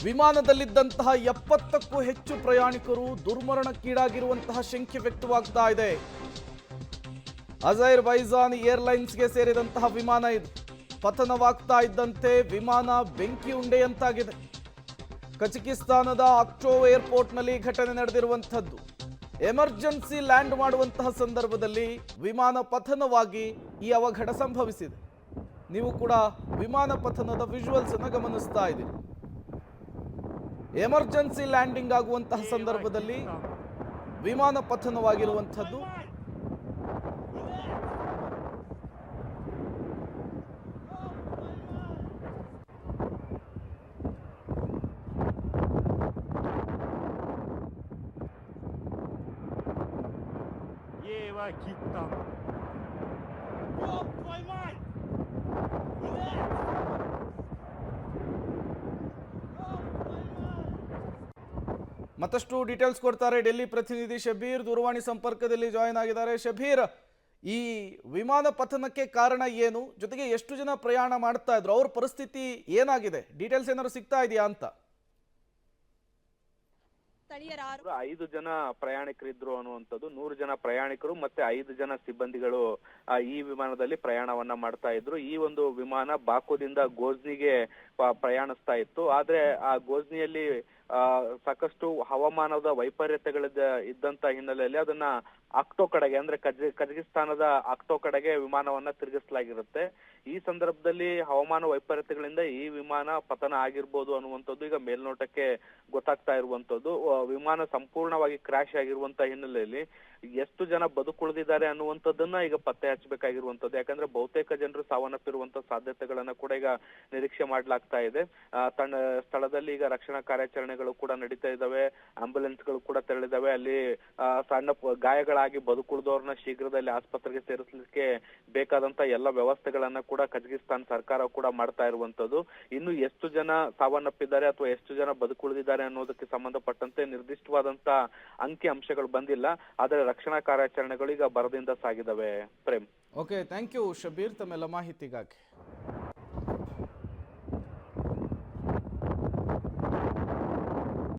ವಿಮಾನದಲ್ಲಿದ್ದಂತಹ 70ಕ್ಕೂ ಹೆಚ್ಚು ಪ್ರಯಾಣಿಕರು ದುರ್ಮರಣಕ್ಕೀಡಾಗಿರುವಂತಹ ಶಂಕೆ ವ್ಯಕ್ತವಾಗ್ತಾ ಇದೆ. ಅಜರ್ಬೈಜಾನ್ ಏರ್ಲೈನ್ಸ್ಗೆ ಸೇರಿದಂತಹ ವಿಮಾನ ಇದು. ಪತನವಾಗ್ತಾ ಇದ್ದಂತೆ ವಿಮಾನ ಬೆಂಕಿ ಉಂಡೆಯಂತಾಗಿದೆ. ಕಜಕಿಸ್ತಾನದ ಅಕ್ಟೋ ಏರ್ಪೋರ್ಟ್ನಲ್ಲಿ ಘಟನೆ ನಡೆದಿರುವಂಥದ್ದು. ಎಮರ್ಜೆನ್ಸಿ ಲ್ಯಾಂಡ್ ಮಾಡುವಂತಹ ಸಂದರ್ಭದಲ್ಲಿ ವಿಮಾನ ಪತನವಾಗಿ ಈ ಅವಘಡ ಸಂಭವಿಸಿದೆ. ನೀವು ಕೂಡ ವಿಮಾನ ಪತನದ ವಿಜುವಲ್ಸ್ ಅನ್ನು ಗಮನಿಸ್ತಾ ಇದ್ದೀರಿ. ಎಮರ್ಜೆನ್ಸಿ ಲ್ಯಾಂಡಿಂಗ್ ಆಗುವಂತಹ ಸಂದರ್ಭದಲ್ಲಿ ವಿಮಾನ ಪತನವಾಗಿರುವಂಥದ್ದು. ಮತ್ತಷ್ಟು ಡೀಟೇಲ್ಸ್ ಕೊಡ್ತಾರೆ ಡೆಲ್ಲಿ ಪ್ರತಿನಿಧಿ ಶಬೀರ್, ದೂರವಾಣಿ ಸಂಪರ್ಕದಲ್ಲಿ ಜಾಯಿನ್ ಆಗಿದ್ದಾರೆ. ಶಬೀರ್, ಈ ವಿಮಾನ ಪತನಕ್ಕೆ ಕಾರಣ ಏನು, ಜೊತೆಗೆ ಎಷ್ಟು ಜನ ಪ್ರಯಾಣ ಮಾಡ್ತಾ ಇದ್ರು, ಅವ್ರ ಪರಿಸ್ಥಿತಿ ಏನಾಗಿದೆ, ಡೀಟೇಲ್ಸ್ ಏನಾದ್ರು ಸಿಗ್ತಾ ಇದೆಯಾ ಅಂತ? 5 ಜನ ಪ್ರಯಾಣಿಕರಿದ್ರು ಅನ್ನುವಂಥದ್ದು. 100 ಜನ ಪ್ರಯಾಣಿಕರು ಮತ್ತೆ 5 ಜನ ಸಿಬ್ಬಂದಿಗಳು ಈ ವಿಮಾನದಲ್ಲಿ ಪ್ರಯಾಣವನ್ನ ಮಾಡ್ತಾ ಇದ್ರು. ಈ ಒಂದು ವಿಮಾನ ಬಾಕುದಿಂದ ಗೋಜ್ನಿಗೆ ಪ್ರಯಾಣಿಸ್ತಾ ಇತ್ತು. ಆದ್ರೆ ಆ ಗೋಜ್ನಿಯಲ್ಲಿ ಸಾಕಷ್ಟು ಹವಾಮಾನದ ವೈಪರೀತ್ಯಗಳಿದ್ದ ಇದ್ದಂತ ಹಿನ್ನೆಲೆಯಲ್ಲಿ ಅದನ್ನ ಅಕ್ಟೋ ಕಡೆಗೆ ಅಂದ್ರೆ ಕಜಕಿಸ್ತಾನದ ಅಕ್ಟೋ ಕಡೆಗೆ ವಿಮಾನವನ್ನ ತಿರುಗಿಸಲಾಗಿರುತ್ತೆ. ಈ ಸಂದರ್ಭದಲ್ಲಿ ಹವಾಮಾನ ವೈಪರೀತ್ಯಗಳಿಂದ ಈ ವಿಮಾನ ಪತನ ಆಗಿರ್ಬೋದು ಅನ್ನುವಂಥದ್ದು ಈಗ ಮೇಲ್ನೋಟಕ್ಕೆ ಗೊತ್ತಾಗ್ತಾ ಇರುವಂತದ್ದು. ವಿಮಾನ ಸಂಪೂರ್ಣವಾಗಿ ಕ್ರಾಶ್ ಆಗಿರುವಂತ ಹಿನ್ನೆಲೆಯಲ್ಲಿ ಎಷ್ಟು ಜನ ಬದುಕುಳಿದಿದ್ದಾರೆ ಅನ್ನುವಂಥದ್ದನ್ನ ಈಗ ಪತ್ತೆ ಹಚ್ಚಬೇಕಾಗಿರುವಂತದ್ದು. ಯಾಕಂದ್ರೆ ಬಹುತೇಕ ಜನರು ಸಾವನ್ನಪ್ಪಿರುವಂತ ಸಾಧ್ಯತೆಗಳನ್ನ ಕೂಡ ಈಗ ನಿರೀಕ್ಷೆ ಮಾಡ್ಲಾಗ್ತಾ ಇದೆ. ಸ್ಥಳದಲ್ಲಿ ಈಗ ರಕ್ಷಣಾ ಕಾರ್ಯಾಚರಣೆಗಳು ಕೂಡ ನಡೀತಾ ಇದ್ದಾವೆ. ಆಂಬ್ಯುಲೆನ್ಸ್ಗಳು ಕೂಡ ತೆರಳಿದಾವೆ. ಅಲ್ಲಿ ಸಣ್ಣ ಗಾಯಗಳಾಗಿ ಬದುಕುಳಿದವ್ರನ್ನ ಶೀಘ್ರದಲ್ಲಿ ಆಸ್ಪತ್ರೆಗೆ ಸೇರಿಸಲಿಕ್ಕೆ ಬೇಕಾದಂತ ಎಲ್ಲ ವ್ಯವಸ್ಥೆಗಳನ್ನ ಕೂಡ ಕಜಕಿಸ್ತಾನ್ ಸರ್ಕಾರ ಕೂಡ ಮಾಡ್ತಾ ಇರುವಂತದ್ದು. ಇನ್ನು ಎಷ್ಟು ಜನ ಸಾವನ್ನಪ್ಪಿದ್ದಾರೆ ಅಥವಾ ಎಷ್ಟು ಜನ ಬದುಕುಳಿದಿದ್ದಾರೆ ಅನ್ನೋದಕ್ಕೆ ಸಂಬಂಧಪಟ್ಟಂತೆ ನಿರ್ದಿಷ್ಟವಾದಂತ ಅಂಕಿ ಅಂಶಗಳು ಬಂದಿಲ್ಲ. ಆದರೆ ರಕ್ಷಣಾ ಕಾರ್ಯಾಚರಣೆಗಳು ಈಗ ಭರದಿಂದ ಸಾಗಿದವೆ. Prem. Okay, thank you Shabbir ತಮ್ಮೆಲ್ಲ ಮಾಹಿತಿಗಾಗಿ.